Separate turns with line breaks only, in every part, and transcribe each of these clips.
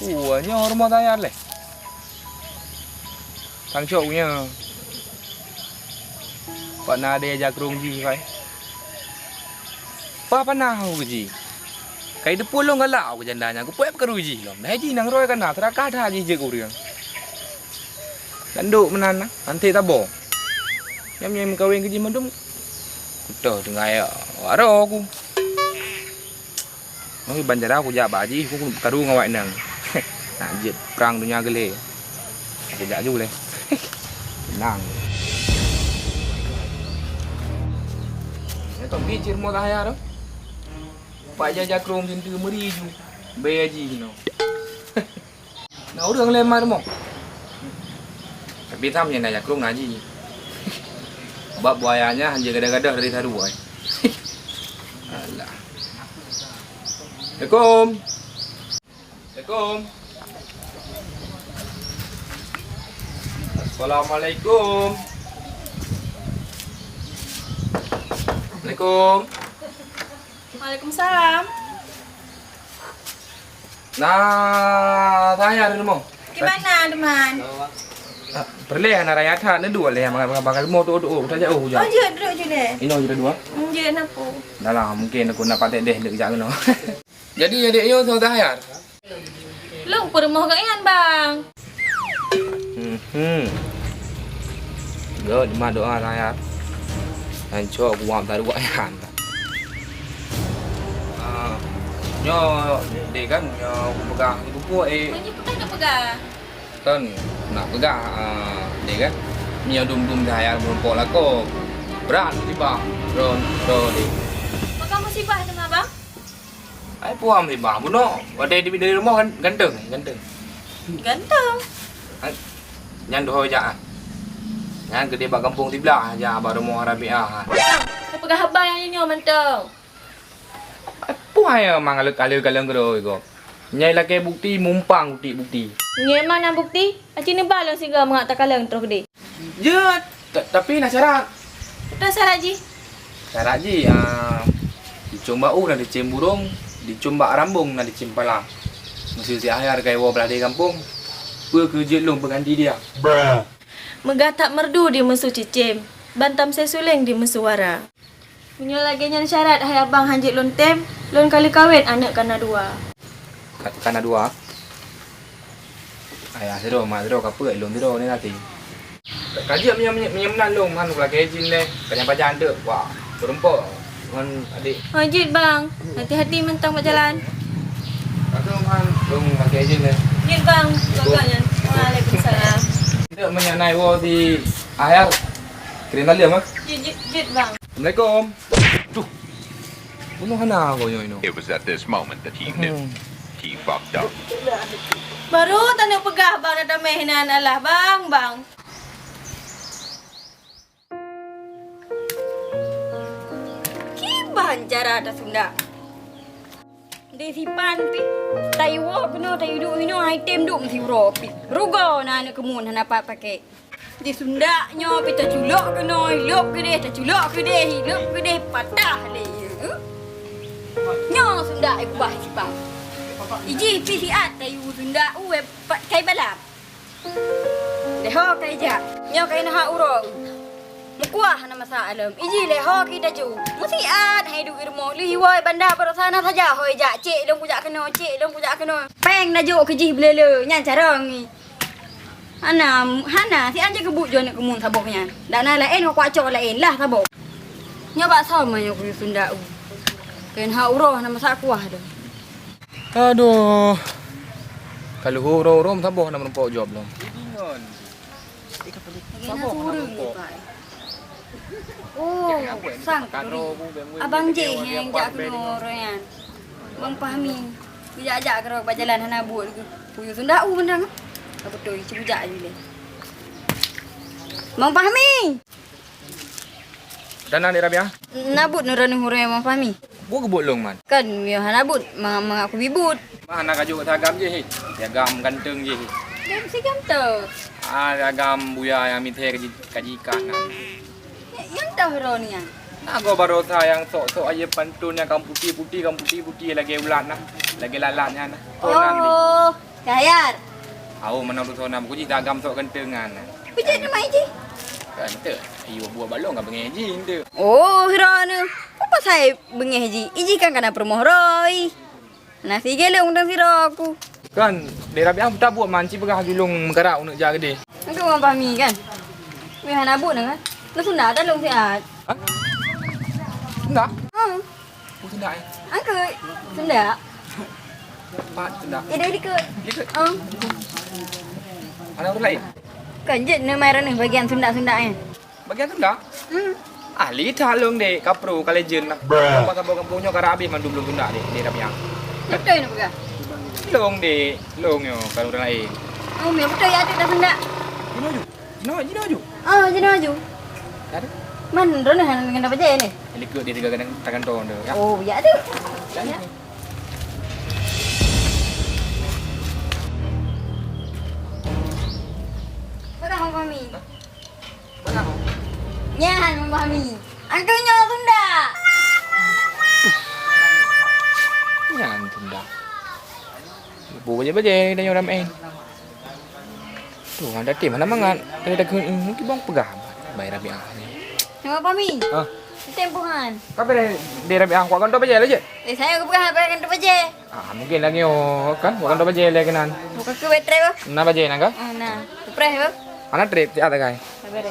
Ủa rumah tayar leh. Thằng trộm nha. Pernah ada jakrung ji kai. Pa panah ke ji. Kai de pulong galau ke jandanya ku pep keru ji lom. Dah ji nang roy kana teraka dah ji je kuriang. Danduk menana nanti tabo. Nyam kawin ke ji mandum. Kuto dengai aro aku. Nói banjara aku ja baji aku karu ngawai nang. Anjir perang dunia gele. Aku ja ju le. Nang. Tổng đi trên mua tay đó, phải ra chrome trên từ mới đi chứ, bê gì nó, nấu đường lên mà đúng không? Phải biết thăm như này ra chrome là gì, bắp boya nhá, giờ gada-gada dari tadi boy. Alah, Assalamualaikum, Assalamualaikum, Assalamualaikum. Assalamualaikum.
Waalaikumsalam.
Nah, tanya ada mau.
Gimana, teman?
Perleh anak raya tha ni dua leh bakal mau tu saja
Oh, je duduk je deh.
Ini je dua.
Je napo.
Dah lah mungkin aku nak patek deh dek jak kena. Jadi adik yo tu tayar.
Lu ke rumah kau Ian, Bang.
Go di mana doa tayar. Hancur aku buat taruh ayam. Nyo dek kan nyo aku pegang ibu ku
Bunyi pegang nak pegang.
kan nak pegang dek kan. Nyo dum tayar berumpok lah ko. Berat tiba. Ron dek.
Pegang musibah tu, Bang.
Ai puam ni bang buno. Ada di rumah kan ganteng.
Ganteng.
Nyan doh ja. Nyan gede bak kampung sebelah ja baru mau Rabiah.
Kau pegang habang yang ni mentang.
Puai mang aluk kalang gero iko. Nyai la ke bukti mumpang bukti.
Ni mana bukti? Aci ni balong singa mengak takalang terus gede.
Je tapi nak syarat.
Dah salah ji.
Syarat ji dicom bau nak dicem burung, dicom bak rambung nak dicem palang. Mesti si akhir kai wo beladi kampung. Pue kerja long pengganti dia.
Megatak merdu di musuh cicim. Bantam sesuleng di musuh wara. Punya lagi nyan syarat hai abang hanjit lon tem, lon kali kawin anak kana dua.
Kana dua. Ayah sedo mak sedo kapur long sedo ni nanti. Kaji menyemnan long man lagi jin le. Kanya pajan dek. Wah, berempok dengan adik.
Hanjit bang, hati-hati mentang berjalan.
Aku man long lagi jin le.
Hanjit bang, agaknya. Waalaikumsalam.
Tidak menyanai wo di akhir. Kira dia mak.
Jit bang.
Assalamualaikum. Duh. Bunuh hana ko yo ino.
It was at this moment that he knew he fucked up.
Baru tanya pegah bang ada mehinan alah bang. Kiban cara ada Sunda. Desi panti. Taiwo kena tayu duk hino item duk mesti ropi. Rugo na anak kemun hana apa pakai. Di Sunda nyo pita culok kena hilop ke deh, culok ke deh, hilop ke deh patah le. Nyo Sunda ibah sipang. Iji pisiat tayu Sunda uwe kai balap. Leho kai ja. Nyo kai na ha urong. Mukuah na masa alam. Iji leho kita ju. Musiat hai du irmo li woi banda perasana saja hoi ja cek long kujak kena. Peng na ju ke ji belele nyan carang ni. Hana si anje kebuk jo nak kemun saboknya. Dak na lain ko kwacok lain lah sabok. Nyo bak sama nyo ku Sunda u. Ken ha uroh na masa kuah dah.
Aduh. Kalau huru-huru sabok nak menumpuk job long. Bingon.
Sabok oh, sang abang je yang jak kena royan. Bang Fahmi. Bijak-jak kerok berjalan hana buat puyu Sunda u benda. Apa tu cipu jak je le. Bang Fahmi.
Dan adik Rabiah?
Nabut nurani huraya Bang Fahmi.
Gua kebut long man.
Kan dia nabut mengaku bibut.
Mana kaju tagam je hit. Tagam ganteng je hit.
Dia mesti ganteng.
Tagam buya yang mithe kaji kan.
Yang tahu ro ni.
Nak kau baru sayang sok-sok aja pantun yang kamu putih-putih lagi ulat nah. Lagi lalatnya nah. Tonan ni.
Oh, kayar.
Aku mana tu sonam aku cita agam sok kentengan.
Pijak nama Iji.
Kente. Ayo buat balong enggak bengejing tu.
Oh, hirana. Apa saya bengeh Iji? Iji kan kena permoh Roy. Nasi gele undang sira aku.
Kan, dia rabi aku tak buat manci pegah julung mengkerak untuk jaga dia.
Engkau orang pahami kan? Biar nabuk dengan. Lu sunat tak long sihat.
Ha? Enggak.
Hmm.
Aku tidak eh.
Angke sundak.
Pak tidak.
Ida dikut.
Ikut.
Hmm.
Ada orang lain.
Kan je ni mai ni bagian sundak-sundaknya.
Bagian tu enggak.
Hmm.
Ahli talung deh, kapro kalejen lah. Kampung-kampungnya karabih mandu belum tunda deh, dia rabi aku.
Betul ni pegah.
Long deh, long yo kalau orang lain.
Oh, mi betul ya adik dah sundak.
Jino ju.
Oh, jadi maju.
Ada.
Man, rona dengan apa je ni?
Ikut dia tiga kadang tangan ton tu. Ya.
Oh, ya ada.
Ya.
Sudah memahami.
Mana?
Nyan memahami. Angkanya Sunda.
Nyan tunda. Bu baje dan orang main. Tu ada tim mana mangan. Ada mungkin bang pegah. Bayar rabi ah ni.
Memahami.
Ah.
Tempohan.
Tapi dia rabi ah kan tu baje lah je.
Saya aku pegang pegang tu baje.
Ah mungkin lagi oh kan bukan tu baje lagi nan.
Bukan ke betre ba?
Na baje naga?
Nah, surprise ba?
Ana trip ti ada kai.
Sabar.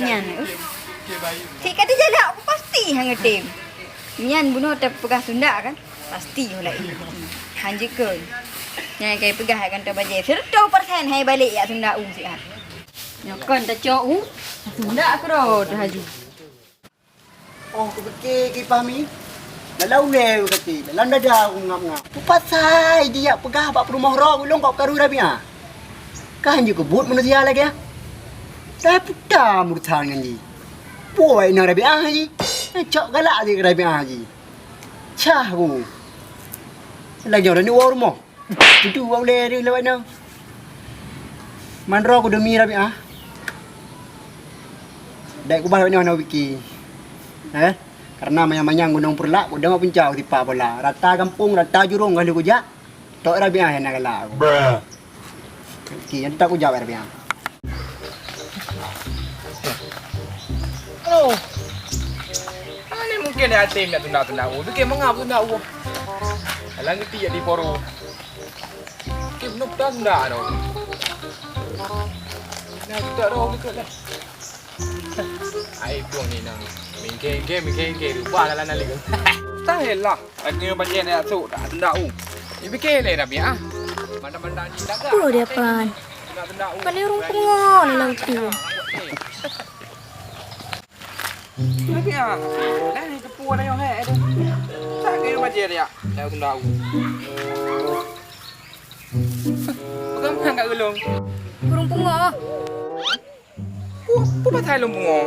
Nyan. Si kata jaga aku pasti hang tim. Nyan bunuh tak pegang Sunda kan? Pasti mulai. Hanjikeun. Nyai kai pegah kan tu baje. 100% hai balik ya Sunda si ah. Nyokon ta cok Sunda aku dah haji.
Oh, aku fikir ke pahami. Dalau lew kati, dalam dada aku ngap-ngap. Pasal dia pegah bak rumah roh ulung kau karu rabia. Kan je kebut manusia lagi ya. Saya putar murtang ni. Boy nak rabia haji. Cok galak dia rabia haji. Cah aku. Lagi orang ni war rumah. Itu wau le dia lewat nang. Man roh aku demi rabia. Dek ku balik ni nak fikir. Karena manyang-manyang gunung perlak, gunung puncak tipa bola. Rata kampung, rata jurung kalau kujak. Tok Rabiah yang nak galak aku. Okey, nanti tak kujak Rabiah.
Oh. Ini mungkin dia tim nak tunda-tunda. Fikir mengap tunda u. Alang ngerti ya di poro. Fikir benar tunda dah. Nah, kita dah dekat dah. Ai puang ni nang. Mình kê qua là lagi. Tahil lah. Agaknya banyak nak tu tak tenda u. Ini fikir le dah biar. Benda-benda ni dah dah.
Oh, dia pan.
Tenda u.
Kan dia orang pengol lah tu.
Tapi ah. Dah ni kepua dah yang hai tu. Tak kira macam dia. Dah tenda u. Bukan kat gelong.
Orang pengol.
Apa pasal long bungo?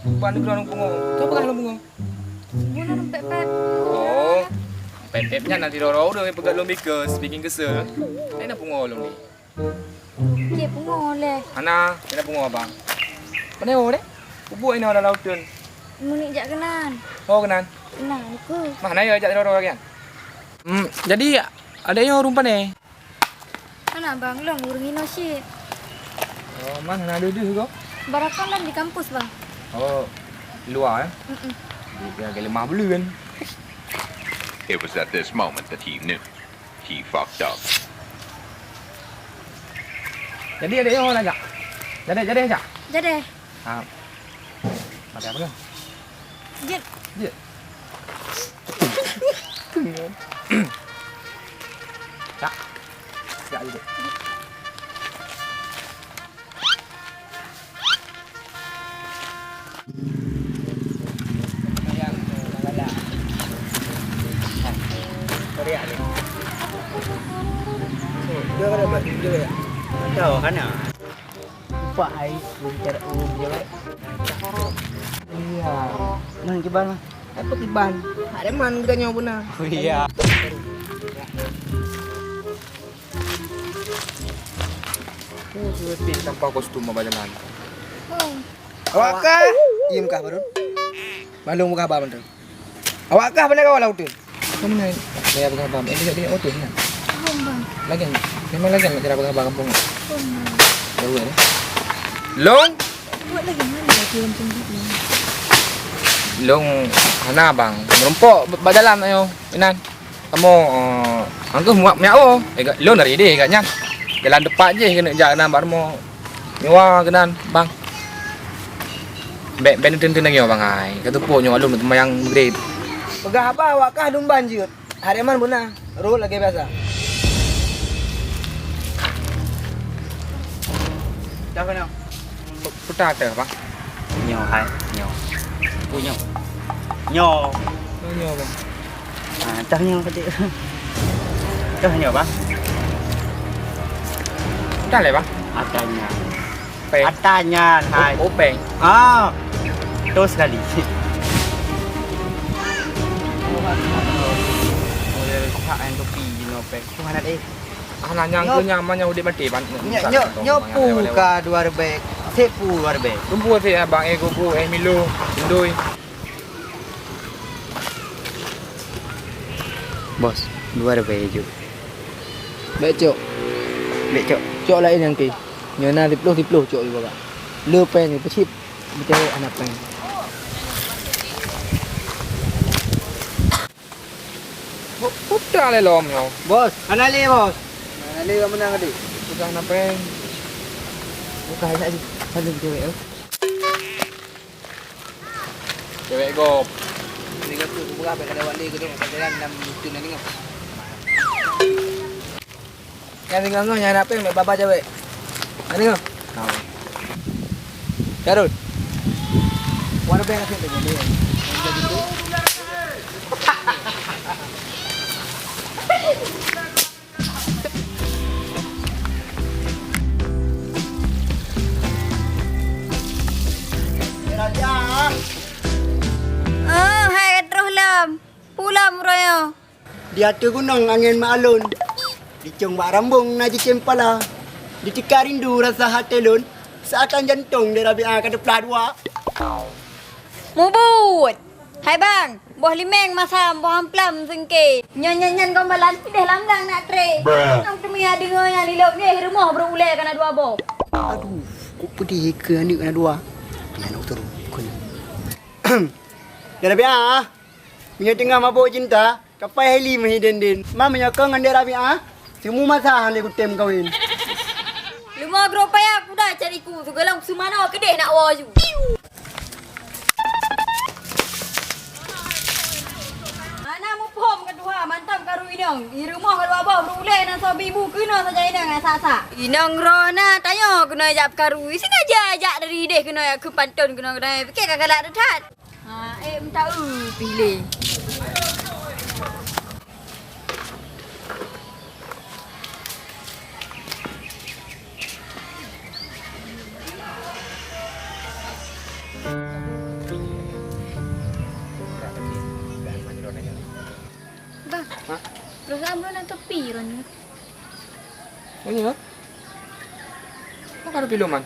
Bukan gelong bungo. Tu apa gelong bungo?
Bukan orang pep-pep.
Oh. Pep-pepnya nanti dorong dah pegang long bikus, bikin kesel. Ini nak bungo long ni.
Dia pengol leh.
Ana, ini nak bungo apa? Mana oh dek? Bubuk ini orang laut tun.
Munik jak kenan.
Oh kenan.
Kenan ke?
Mana ya jak dorong lagi kan? Jadi ada yang rumah ni.
Mana bang long urungi nasi.
Oh, mana ada kau?
Barakan lah di kampus bang.
Oh, luar eh? Dia agak lemah bulan.
It was at this moment that he knew. He fucked up.
Jadi ada yang lagi. Jadi aja.
Jadi.
Ah. Ada apa kan?
Jit.
Ya. Tak. Tak juga.
Dia ada buat dia ya. Tahu kan ah. Lupa ai cara dia baik. Iya. Man kiban mah.
Apa kiban? Ada man ganya benar.
Oh iya.
Oh, sudah tanpa kostum apa jalan.
Oh.
Awak kah? Iem kah baru? Malung muka abang tu. Awak kah pandai kau laut tu?
Kamu nak saya abang abang. Dia auto ni.
Belum bang.
Lagi. Memang lagi nak cara abang abang kampung.
Belum bang.
Jauh ni. Long.
Buat lagi mana lagi macam ni?
Long hana bang. Merompok berjalan ayo. Inan. Kamu angkuh muak miao. Long dari dia katnya. Jalan depan je kena jalan baru mau. Nyawa kenan bang. Ben ten lagi bang ai. Kata po nyawa long yang grade.
Pegah apa awak kah lumban je? Hari man buna. Roll lagi biasa. Dah kena.
Putar ada bang.
Nyo hai, nyo. Nyo. Nyo.
Nyawa bang.
Tah nyo kecil. Tah nyo bang.
Putar le bang.
Atanya.
Peng.
Atanya hai.
Oh peng.
Ah. Betul sekali.
Hak yang topi no pek. Tuhan ada
Anak yang tu nyaman yang udah mati ban.
Nyo pu ka dua rebek. Sepu dua rebek.
Tumpu si abang Gogo Milo Indoi.
Bos, dua rebek je.
Becok.
Becok.
Cok lain yang ke. Nyana tiploh cok juga kak. Le pen ni pecip. Macam anak pen.
Putar le lom yo.
Bos, mana li bos?
Mana dia menang adik?
Putar na peng.
Bukan nak di. Ada cewek tu.
Cewek gop.
Ni kata tu berapa kada wali ke tu jalan dalam tu nanti ngau. Yang tinggal ngau yang nak pen baba cewek. Ani ngau.
Tahu.
Darul. Warna pen kasih tu dia. Jadi tu.
Hai terus lam. Pulang royo.
Di atas gunung angin maalun. Di cung bak rambung naji cempala. Di tikar rindu rasa hati lun. Seakan jantung dia Rabi'ah kata pelah dua.
Mubut. Hai bang. Boh limeng masam, boh amplam sengke. Nyan kau balan pideh langgang nak tre. Nang temi ada ngonya lilok ni rumah berulai kana dua boh.
Aduh, kok pedih ke anak kena dua. Dia nak turun. Kun. Dia Rabi'ah. Punya tengah mabuk cinta. Kapai heli mahi den. Mama nyokong dengan dia Rabi'ah. Semua masalah ni kutem kawin.
Lima gropaya aku dah cari ku. Segalang sumana kedeh nak waju. Mana mu pom kedua mantap karu inang. Di rumah kedua abah berulai nak sabi ibu kena saja inang dengan sasa. Inang rona tanya kena ajak karu. Sengaja ajak dari deh kena ke pantun kena fikir kakak lak dekat. Minta pilih.
Bang. Perasaan belum nak tepi ron.
Oh iya. Kau kada pilih man.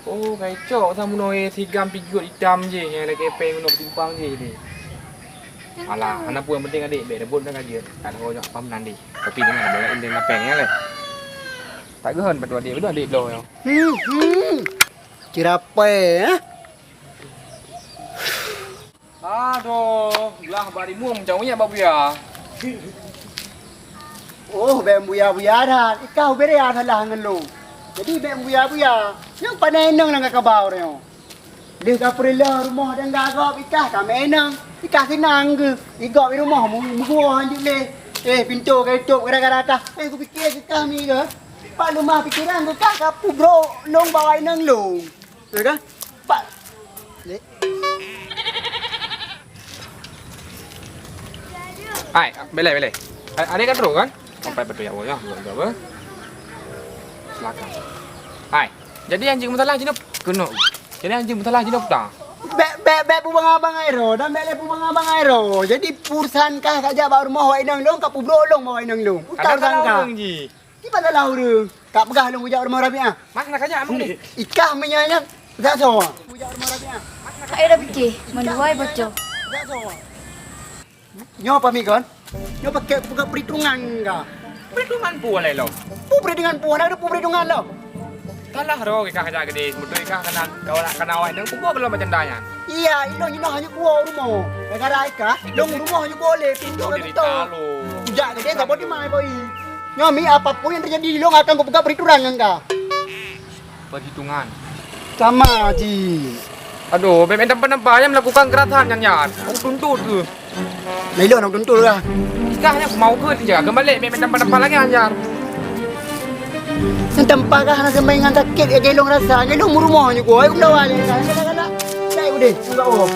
Oh, kacau sama noe sigam pigut hitam je yang lagi peng nak timpang je ni. Alah, anak pun penting adik, baik rebut dah kaji. Tak ada orang pam nanti. Tapi dengan ada inden lapeng ya le. Tak gehan betul adik, betul adik blow yo.
Kira apa ya?
Aduh, lah bari muang macam ni babu ya.
Oh, bem buya-buya dah. Ikau bere ya salah dengan lu. Jadi bem buya-buya. Yang pandai nang nak kabau dia. Dia kaprila rumah dan gagap ikah kami enang. Ikah senang ke? Igap di rumah mugo hanjuk le. Pintu ketuk gara-gara kah. Aku fikir ke kami ke. Pak rumah pikiran ke kah kapu bro long bawa enang long. Betul ke? Pak. Le.
Hai, belai. Adik kan terus kan? Sampai betul ya, ya. Apa? Silakan. Hai. Jadi anjing mutalah jinup kena. Jadi anjing mutalah jinup dah.
Bek pubang abang airo dan bek le pubang abang airo. Jadi pursan kah saja baru mau enang long kapu bro long bawa enang long. Putar sangka. Di pada lau dia. Kak pegah long bujak rumah Rabi'ah.
Mana nak aja amung ni?
Ikah menyayang. Tak semua. bujak rumah Rabi ah.
Kak dah fikir. Menuai bocor.
Nyo apa mi kan? Nyo pakai buka perhitungan ka.
Perhitungan pu alai lo.
Pu perhitungan pu ada pu perhitungan lo.
Talah ro kita kerja gede, mutu ika kena kau nak kena awak dengan kubu belum macam danya.
Iya, ilo nyino hanya kuah rumah. Negara ika, dong rumah hanya boleh pintu
Kau dari
betul.
talo.
Bujak gede tak boleh mai boy. Nyo mi apapun yang terjadi lo akan buka perhitungan ka.
Perhitungan.
Sama ji.
Aduh, memang tempat-tempatnya melakukan keratan yang nyat. Aku tuntut tu.
Nah ilo nak tentu lah.
Ika hanya mau ke dia, kembali memang tempat-tempat lagi anjar.
Yang tempat kah nak main dengan sakit gelong rasa. Gelong rumah hanya kuah. Aku dah wale. Kala-kala. Saya udah. Enggak oh.